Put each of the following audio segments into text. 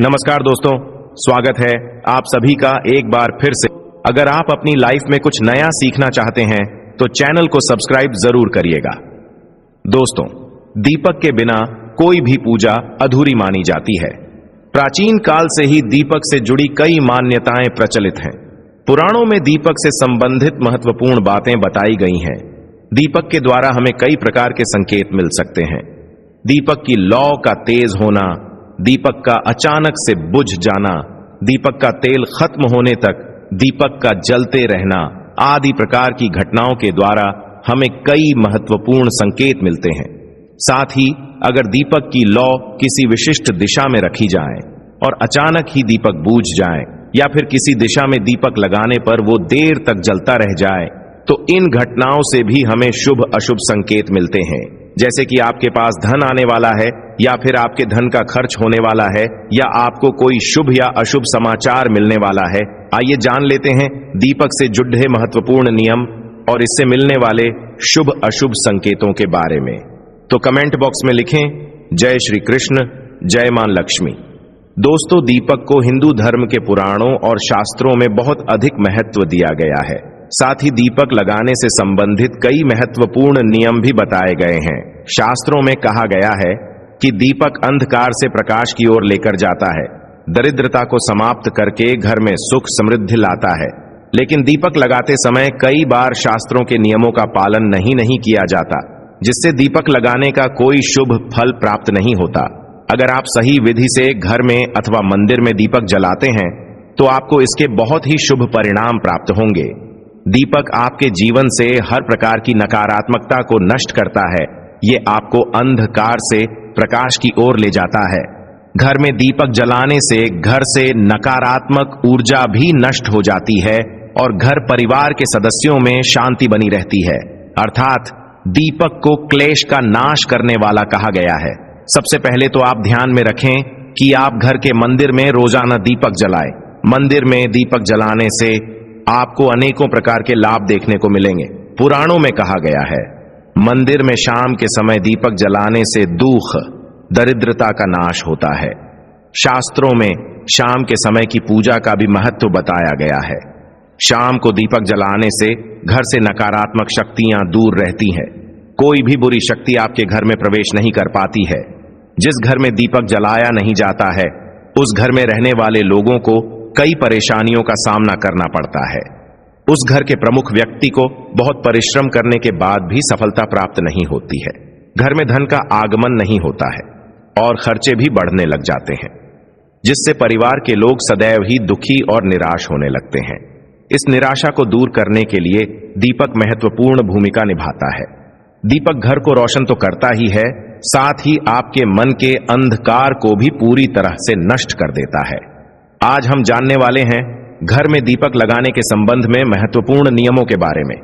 नमस्कार दोस्तों, स्वागत है आप सभी का एक बार फिर से। अगर आप अपनी लाइफ में कुछ नया सीखना चाहते हैं तो चैनल को सब्सक्राइब जरूर करिएगा। दोस्तों, दीपक के बिना कोई भी पूजा अधूरी मानी जाती है। प्राचीन काल से ही दीपक से जुड़ी कई मान्यताएं प्रचलित हैं। पुराणों में दीपक से संबंधित महत्वपूर्ण बातें बताई गई हैं। दीपक के द्वारा हमें कई प्रकार के संकेत मिल सकते हैं। दीपक की लौ का तेज होना, दीपक का अचानक से बुझ जाना, दीपक का तेल खत्म होने तक दीपक का जलते रहना आदि प्रकार की घटनाओं के द्वारा हमें कई महत्वपूर्ण संकेत मिलते हैं। साथ ही अगर दीपक की लौ किसी विशिष्ट दिशा में रखी जाए और अचानक ही दीपक बूझ जाए या फिर किसी दिशा में दीपक लगाने पर वो देर तक जलता रह जाए तो इन घटनाओं से भी हमें शुभ अशुभ संकेत मिलते हैं। जैसे कि आपके पास धन आने वाला है या फिर आपके धन का खर्च होने वाला है या आपको कोई शुभ या अशुभ समाचार मिलने वाला है। आइए जान लेते हैं दीपक से जुड़े महत्वपूर्ण नियम और इससे मिलने वाले शुभ अशुभ संकेतों के बारे में। तो कमेंट बॉक्स में लिखें जय श्री कृष्ण, जय मां लक्ष्मी। दोस्तों, दीपक को हिंदू धर्म के पुराणों और शास्त्रों में बहुत अधिक महत्व दिया गया है। साथ ही दीपक लगाने से संबंधित कई महत्वपूर्ण नियम भी बताए गए हैं। शास्त्रों में कहा गया है कि दीपक अंधकार से प्रकाश की ओर लेकर जाता है, दरिद्रता को समाप्त करके घर में सुख समृद्धि लाता है। लेकिन दीपक लगाते समय कई बार शास्त्रों के नियमों का पालन नहीं किया जाता, जिससे दीपक लगाने का कोई शुभ फल प्राप्त नहीं होता। अगर आप सही विधि से घर में अथवा मंदिर में दीपक जलाते हैं तो आपको इसके बहुत ही शुभ परिणाम प्राप्त होंगे। दीपक आपके जीवन से हर प्रकार की नकारात्मकता को नष्ट करता है। ये आपको अंधकार से प्रकाश की ओर ले जाता है। घर में दीपक जलाने से घर से नकारात्मक ऊर्जा भी नष्ट हो जाती है और घर परिवार के सदस्यों में शांति बनी रहती है। अर्थात दीपक को क्लेश का नाश करने वाला कहा गया है। सबसे पहले तो आप ध्यान में रखें कि आप घर के मंदिर में रोजाना दीपक जलाएं। मंदिर में दीपक जलाने से आपको अनेकों प्रकार के लाभ देखने को मिलेंगे। पुराणों में कहा गया है, मंदिर में शाम के समय दीपक जलाने से दुख दरिद्रता का नाश होता है। शास्त्रों में शाम के समय की पूजा का भी महत्व बताया गया है। शाम को दीपक जलाने से घर से नकारात्मक शक्तियां दूर रहती हैं। कोई भी बुरी शक्ति आपके घर में प्रवेश नहीं कर पाती है। जिस घर में दीपक जलाया नहीं जाता है उस घर में रहने वाले लोगों को कई परेशानियों का सामना करना पड़ता है। उस घर के प्रमुख व्यक्ति को बहुत परिश्रम करने के बाद भी सफलता प्राप्त नहीं होती है। घर में धन का आगमन नहीं होता है और खर्चे भी बढ़ने लग जाते हैं, जिससे परिवार के लोग सदैव ही दुखी और निराश होने लगते हैं। इस निराशा को दूर करने के लिए दीपक महत्वपूर्ण भूमिका निभाता है। दीपक घर को रोशन तो करता ही है, साथ ही आपके मन के अंधकार को भी पूरी तरह से नष्ट कर देता है। आज हम जानने वाले हैं घर में दीपक लगाने के संबंध में महत्वपूर्ण नियमों के बारे में।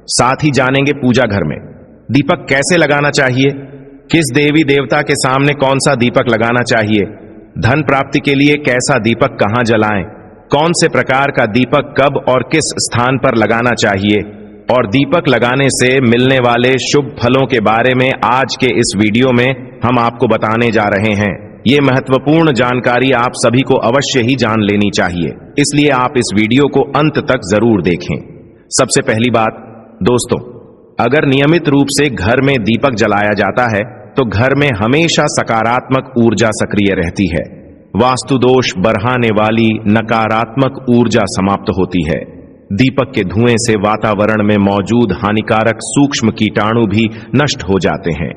साथ ही जानेंगे पूजा घर में दीपक कैसे लगाना चाहिए, किस देवी देवता के सामने कौन सा दीपक लगाना चाहिए, धन प्राप्ति के लिए कैसा दीपक कहां जलाएं, कौन से प्रकार का दीपक कब और किस स्थान पर लगाना चाहिए और दीपक लगाने से मिलने वाले शुभ फलों के बारे में आज के इस वीडियो में हम आपको बताने जा रहे हैं। ये महत्वपूर्ण जानकारी आप सभी को अवश्य ही जान लेनी चाहिए, इसलिए आप इस वीडियो को अंत तक जरूर देखें। सबसे पहली बात दोस्तों, अगर नियमित रूप से घर में दीपक जलाया जाता है तो घर में हमेशा सकारात्मक ऊर्जा सक्रिय रहती है। वास्तु दोष बढ़ाने वाली नकारात्मक ऊर्जा समाप्त होती है। दीपक के धुएं से वातावरण में मौजूद हानिकारक सूक्ष्म कीटाणु भी नष्ट हो जाते हैं।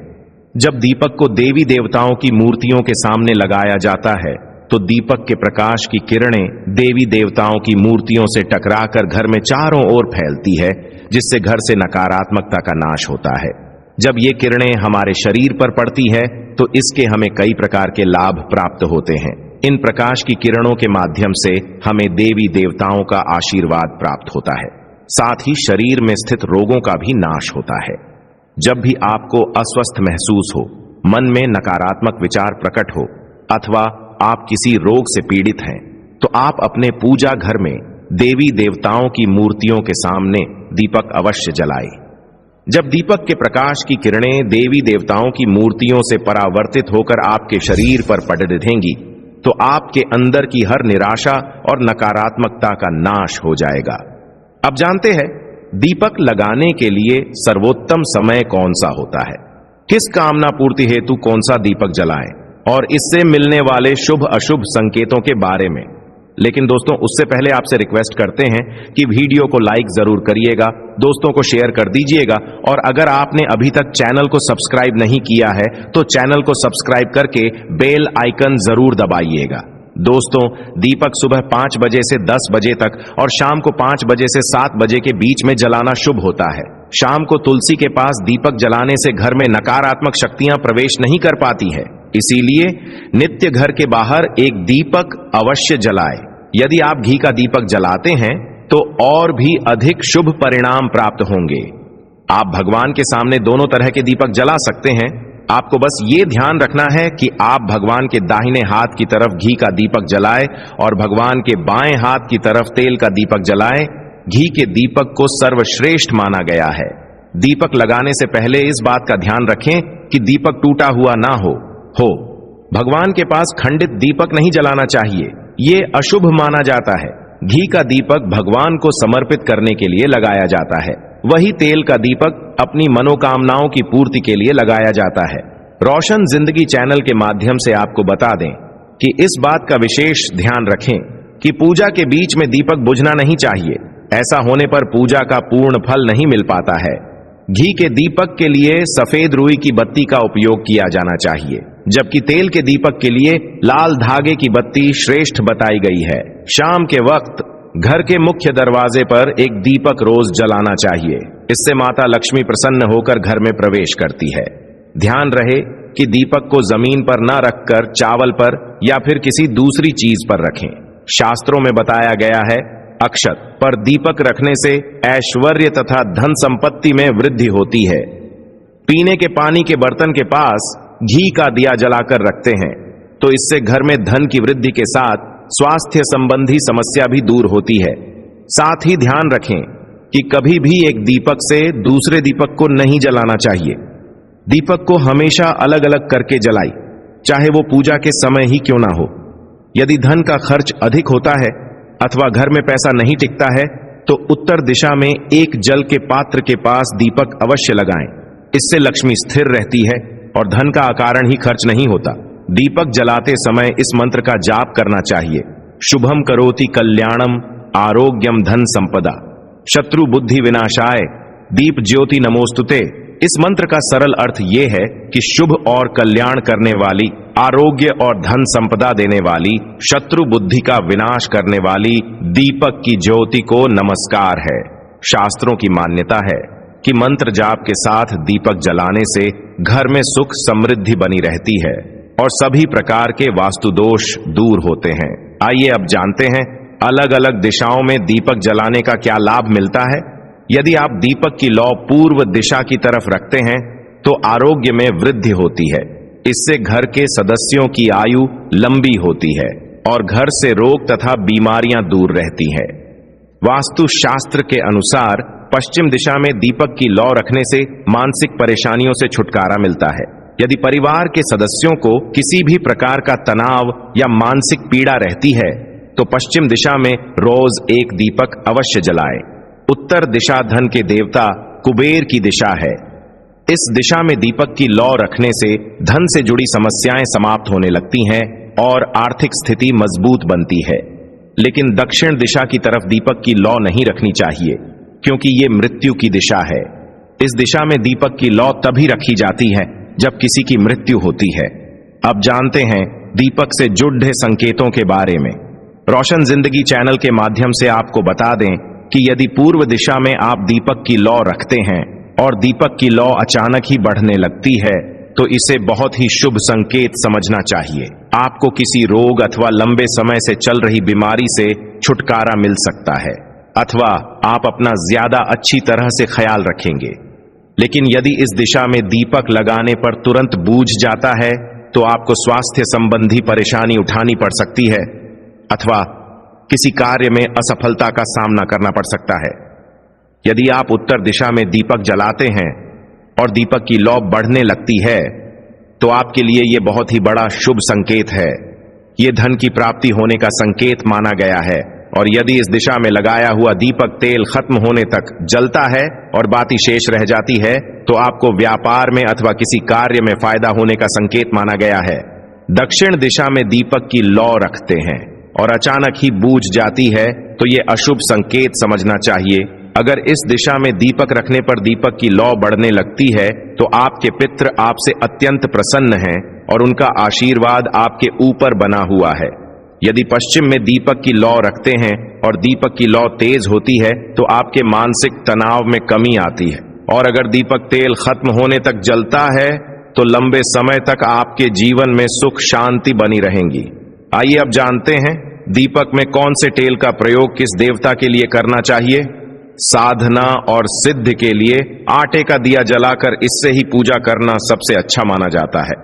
जब दीपक को देवी देवताओं की मूर्तियों के सामने लगाया जाता है तो दीपक के प्रकाश की किरणें देवी देवताओं की मूर्तियों से टकराकर घर में चारों ओर फैलती है, जिससे घर से नकारात्मकता का नाश होता है। जब ये किरणें हमारे शरीर पर पड़ती है तो इसके हमें कई प्रकार के लाभ प्राप्त होते हैं। इन प्रकाश की किरणों के माध्यम से हमें देवी देवताओं का आशीर्वाद प्राप्त होता है। साथ ही शरीर में स्थित रोगों का भी नाश होता है। जब भी आपको अस्वस्थ महसूस हो, मन में नकारात्मक विचार प्रकट हो अथवा आप किसी रोग से पीड़ित हैं, तो आप अपने पूजा घर में देवी देवताओं की मूर्तियों के सामने दीपक अवश्य जलाएं। जब दीपक के प्रकाश की किरणें देवी देवताओं की मूर्तियों से परावर्तित होकर आपके शरीर पर पड़ दिखेंगी तो आपके अंदर की हर निराशा और नकारात्मकता का नाश हो जाएगा। अब जानते हैं दीपक लगाने के लिए सर्वोत्तम समय कौन सा होता है, किस कामना पूर्ति हेतु कौन सा दीपक जलाएं और इससे मिलने वाले शुभ अशुभ संकेतों के बारे में। लेकिन दोस्तों, उससे पहले आपसे रिक्वेस्ट करते हैं कि वीडियो को लाइक जरूर करिएगा, दोस्तों को शेयर कर दीजिएगा, और अगर आपने अभी तक चैनल को सब्सक्राइब नहीं किया है तो चैनल को सब्सक्राइब करके बेल आइकन जरूर दबाइएगा। दोस्तों, दीपक सुबह 5 बजे से 10 बजे तक और शाम को 5 बजे से 7 बजे के बीच में जलाना शुभ होता है। शाम को तुलसी के पास दीपक जलाने से घर में नकारात्मक शक्तियां प्रवेश नहीं कर पाती है, इसीलिए नित्य घर के बाहर एक दीपक अवश्य जलाए। यदि आप घी का दीपक जलाते हैं तो और भी अधिक शुभ परिणाम प्राप्त होंगे। आप भगवान के सामने दोनों तरह के दीपक जला सकते हैं। आपको बस ये ध्यान रखना है कि आप भगवान के दाहिने हाथ की तरफ घी का दीपक जलाएं और भगवान के बाएं हाथ की तरफ तेल का दीपक जलाएं। घी के दीपक को सर्वश्रेष्ठ माना गया है। दीपक लगाने से पहले इस बात का ध्यान रखें कि दीपक टूटा हुआ ना हो। भगवान के पास खंडित दीपक नहीं जलाना चाहिए, ये अशुभ माना जाता है। घी का दीपक भगवान को समर्पित करने के लिए लगाया जाता है, वही तेल का दीपक अपनी मनोकामनाओं की पूर्ति के लिए लगाया जाता है। रोशन जिंदगी चैनल के माध्यम से आपको बता दें कि इस बात का विशेष ध्यान रखें कि पूजा के बीच में दीपक बुझना नहीं चाहिए। ऐसा होने पर पूजा का पूर्ण फल नहीं मिल पाता है। घी के दीपक के लिए सफेद रुई की बत्ती का उपयोग किया जाना चाहिए, जबकि तेल के दीपक के लिए लाल धागे की बत्ती श्रेष्ठ बताई गई है। शाम के वक्त घर के मुख्य दरवाजे पर एक दीपक रोज जलाना चाहिए, इससे माता लक्ष्मी प्रसन्न होकर घर में प्रवेश करती है। ध्यान रहे कि दीपक को जमीन पर न रखकर चावल पर या फिर किसी दूसरी चीज पर रखें। शास्त्रों में बताया गया है, अक्षत पर दीपक रखने से ऐश्वर्य तथा धन संपत्ति में वृद्धि होती है। पीने के पानी के बर्तन के पास घी का दिया जलाकर रखते हैं तो इससे घर में धन की वृद्धि के साथ स्वास्थ्य संबंधी समस्या भी दूर होती है। साथ ही ध्यान रखें कि कभी भी एक दीपक से दूसरे दीपक को नहीं जलाना चाहिए। दीपक को हमेशा अलग अलग करके जलाई, चाहे वो पूजा के समय ही क्यों ना हो। यदि धन का खर्च अधिक होता है अथवा घर में पैसा नहीं टिकता है तो उत्तर दिशा में एक जल के पात्र के पास दीपक अवश्य लगाएं। इससे लक्ष्मी स्थिर रहती है और धन का अकारण ही खर्च नहीं होता। दीपक जलाते समय इस मंत्र का जाप करना चाहिए, शुभम करोति कल्याणम आरोग्यम धन संपदा शत्रु बुद्धि विनाशाय दीप ज्योति नमोस्तुते। इस मंत्र का सरल अर्थ यह है कि शुभ और कल्याण करने वाली, आरोग्य और धन संपदा देने वाली, शत्रु बुद्धि का विनाश करने वाली दीपक की ज्योति को नमस्कार है। शास्त्रों की मान्यता है कि मंत्र जाप के साथ दीपक जलाने से घर में सुख समृद्धि बनी रहती है और सभी प्रकार के वास्तु दोष दूर होते हैं। आइए अब जानते हैं अलग अलग दिशाओं में दीपक जलाने का क्या लाभ मिलता है। यदि आप दीपक की लौ पूर्व दिशा की तरफ रखते हैं तो आरोग्य में वृद्धि होती है। इससे घर के सदस्यों की आयु लंबी होती है और घर से रोग तथा बीमारियां दूर रहती हैं। वास्तु शास्त्र के अनुसार पश्चिम दिशा में दीपक की लौ रखने से मानसिक परेशानियों से छुटकारा मिलता है। यदि परिवार के सदस्यों को किसी भी प्रकार का तनाव या मानसिक पीड़ा रहती है तो पश्चिम दिशा में रोज एक दीपक अवश्य जलाएं। उत्तर दिशा धन के देवता कुबेर की दिशा है। इस दिशा में दीपक की लौ रखने से धन से जुड़ी समस्याएं समाप्त होने लगती हैं और आर्थिक स्थिति मजबूत बनती है। लेकिन दक्षिण दिशा की तरफ दीपक की लौ नहीं रखनी चाहिए क्योंकि ये मृत्यु की दिशा है। इस दिशा में दीपक की लौ तभी रखी जाती है जब किसी की मृत्यु होती है। अब जानते हैं दीपक से जुड़े संकेतों के बारे में। रोशन जिंदगी चैनल के माध्यम से आपको बता दें कि यदि पूर्व दिशा में आप दीपक की लौ रखते हैं और दीपक की लौ अचानक ही बढ़ने लगती है तो इसे बहुत ही शुभ संकेत समझना चाहिए। आपको किसी रोग अथवा लंबे समय से चल रही बीमारी से छुटकारा मिल सकता है अथवा आप अपना ज्यादा अच्छी तरह से ख्याल रखेंगे। लेकिन यदि इस दिशा में दीपक लगाने पर तुरंत बूझ जाता है तो आपको स्वास्थ्य संबंधी परेशानी उठानी पड़ सकती है अथवा किसी कार्य में असफलता का सामना करना पड़ सकता है। यदि आप उत्तर दिशा में दीपक जलाते हैं और दीपक की लौ बढ़ने लगती है तो आपके लिए यह बहुत ही बड़ा शुभ संकेत है। ये धन की प्राप्ति होने का संकेत माना गया है। और यदि इस दिशा में लगाया हुआ दीपक तेल खत्म होने तक जलता है और बाती शेष रह जाती है तो आपको व्यापार में अथवा किसी कार्य में फायदा होने का संकेत माना गया है। दक्षिण दिशा में दीपक की लौ रखते हैं और अचानक ही बूझ जाती है तो ये अशुभ संकेत समझना चाहिए। अगर इस दिशा में दीपक रखने पर दीपक की लौ बढ़ने लगती है तो आपके पितृ आपसे अत्यंत प्रसन्न हैं और उनका आशीर्वाद आपके ऊपर बना हुआ है। यदि पश्चिम में दीपक की लौ रखते हैं और दीपक की लौ तेज होती है तो आपके मानसिक तनाव में कमी आती है। और अगर दीपक तेल खत्म होने तक जलता है तो लंबे समय तक आपके जीवन में सुख शांति बनी रहेंगी। आइए अब जानते हैं दीपक में कौन से तेल का प्रयोग किस देवता के लिए करना चाहिए। साधना और सिद्ध के लिए आटे का दिया जलाकर इससे ही पूजा करना सबसे अच्छा माना जाता है।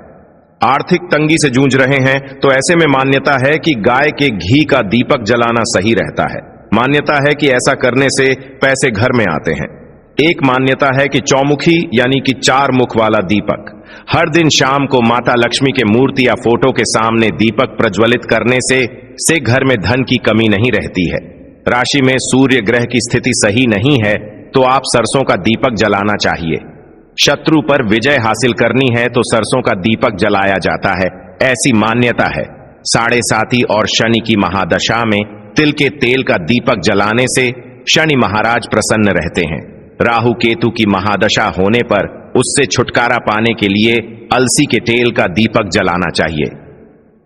आर्थिक तंगी से जूझ रहे हैं तो ऐसे में मान्यता है कि गाय के घी का दीपक जलाना सही रहता है। मान्यता है कि ऐसा करने से पैसे घर में आते हैं। एक मान्यता है कि चौमुखी यानी कि 4 मुख वाला दीपक हर दिन शाम को माता लक्ष्मी के मूर्ति या फोटो के सामने दीपक प्रज्वलित करने से घर में धन की कमी नहीं रहती है। राशि में सूर्य ग्रह की स्थिति सही नहीं है तो आप सरसों का दीपक जलाना चाहिए। शत्रु पर विजय हासिल करनी है तो सरसों का दीपक जलाया जाता है, ऐसी मान्यता है। 7.5 और शनि की महादशा में तिल के तेल का दीपक जलाने से शनि महाराज प्रसन्न रहते हैं। राहु केतु की महादशा होने पर उससे छुटकारा पाने के लिए अलसी के तेल का दीपक जलाना चाहिए।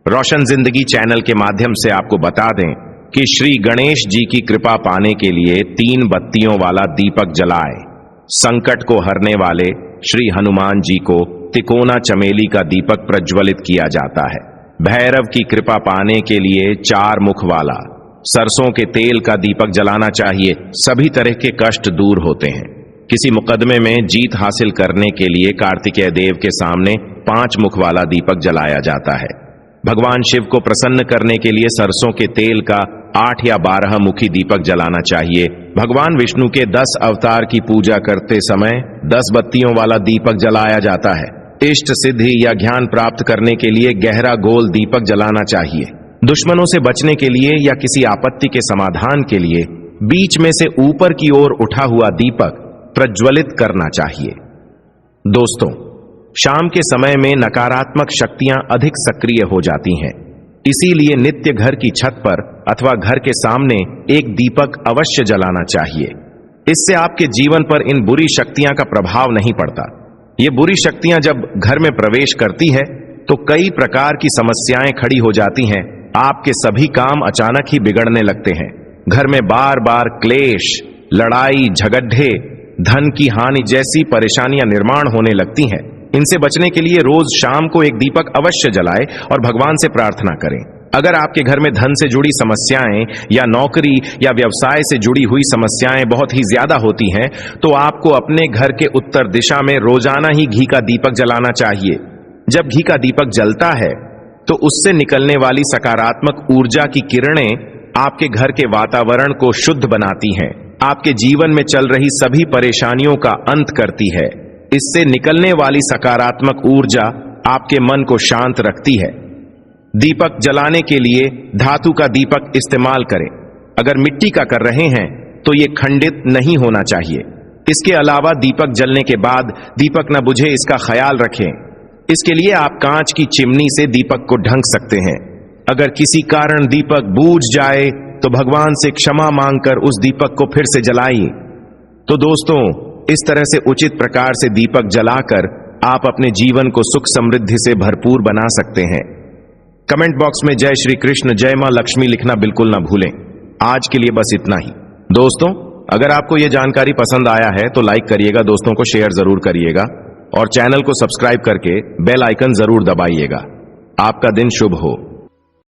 रोशन जिंदगी चैनल के माध्यम से आपको बता दें कि श्री गणेश जी की कृपा पाने के लिए 3 बत्तियों वाला दीपक जलाएं। संकट को हरने वाले श्री हनुमान जी को तिकोना चमेली का दीपक प्रज्वलित किया जाता है। भैरव की कृपा पाने के लिए 4 मुख वाला सरसों के तेल का दीपक जलाना चाहिए। सभी तरह के कष्ट दूर होते हैं। किसी मुकदमे में जीत हासिल करने के लिए कार्तिकेय देव के सामने 5 मुख वाला दीपक जलाया जाता है। भगवान शिव को प्रसन्न करने के लिए सरसों के तेल का 8 या 12 मुखी दीपक जलाना चाहिए। भगवान विष्णु के 10 अवतार की पूजा करते समय 10 बत्तियों वाला दीपक जलाया जाता है। इष्ट सिद्धि या ज्ञान प्राप्त करने के लिए गहरा गोल दीपक जलाना चाहिए। दुश्मनों से बचने के लिए या किसी आपत्ति के समाधान के लिए बीच में से ऊपर की ओर उठा हुआ दीपक प्रज्वलित करना चाहिए। दोस्तों, शाम के समय में नकारात्मक शक्तियां अधिक सक्रिय हो जाती हैं। इसीलिए नित्य घर की छत पर अथवा घर के सामने एक दीपक अवश्य जलाना चाहिए। इससे आपके जीवन पर इन बुरी शक्तियां का प्रभाव नहीं पड़ता। ये बुरी शक्तियां जब घर में प्रवेश करती है तो कई प्रकार की समस्याएं खड़ी हो जाती हैं। आपके सभी काम अचानक ही बिगड़ने लगते हैं। घर में बार बार क्लेश, लड़ाई झगड़े, धन की हानि जैसी परेशानियां निर्माण होने लगती हैं। इनसे बचने के लिए रोज शाम को एक दीपक अवश्य जलाएं और भगवान से प्रार्थना करें। अगर आपके घर में धन से जुड़ी समस्याएं या नौकरी या व्यवसाय से जुड़ी हुई समस्याएं बहुत ही ज्यादा होती हैं तो आपको अपने घर के उत्तर दिशा में रोजाना ही घी का दीपक जलाना चाहिए। जब घी का दीपक जलता है तो उससे निकलने वाली सकारात्मक ऊर्जा की किरणें आपके घर के वातावरण को शुद्ध बनाती हैं, आपके जीवन में चल रही सभी परेशानियों का अंत करती है। इससे निकलने वाली सकारात्मक ऊर्जा आपके मन को शांत रखती है। दीपक जलाने के लिए धातु का दीपक इस्तेमाल करें। अगर मिट्टी का कर रहे हैं तो यह खंडित नहीं होना चाहिए। इसके अलावा दीपक जलने के बाद दीपक न बुझे इसका ख्याल रखें। इसके लिए आप कांच की चिमनी से दीपक को ढंक सकते हैं। अगर किसी कारण दीपक बूझ जाए तो भगवान से क्षमा मांगकर उस दीपक को फिर से जलाइए। तो दोस्तों, इस तरह से उचित प्रकार से दीपक जलाकर आप अपने जीवन को सुख समृद्धि से भरपूर बना सकते हैं। कमेंट बॉक्स में जय श्री कृष्ण, जय मां लक्ष्मी लिखना बिल्कुल ना भूलें। आज के लिए बस इतना ही। दोस्तों, अगर आपको यह जानकारी पसंद आया है तो लाइक करिएगा, दोस्तों को शेयर जरूर करिएगा और चैनल को सब्सक्राइब करके बेल आइकन जरूर दबाइएगा। आपका दिन शुभ हो।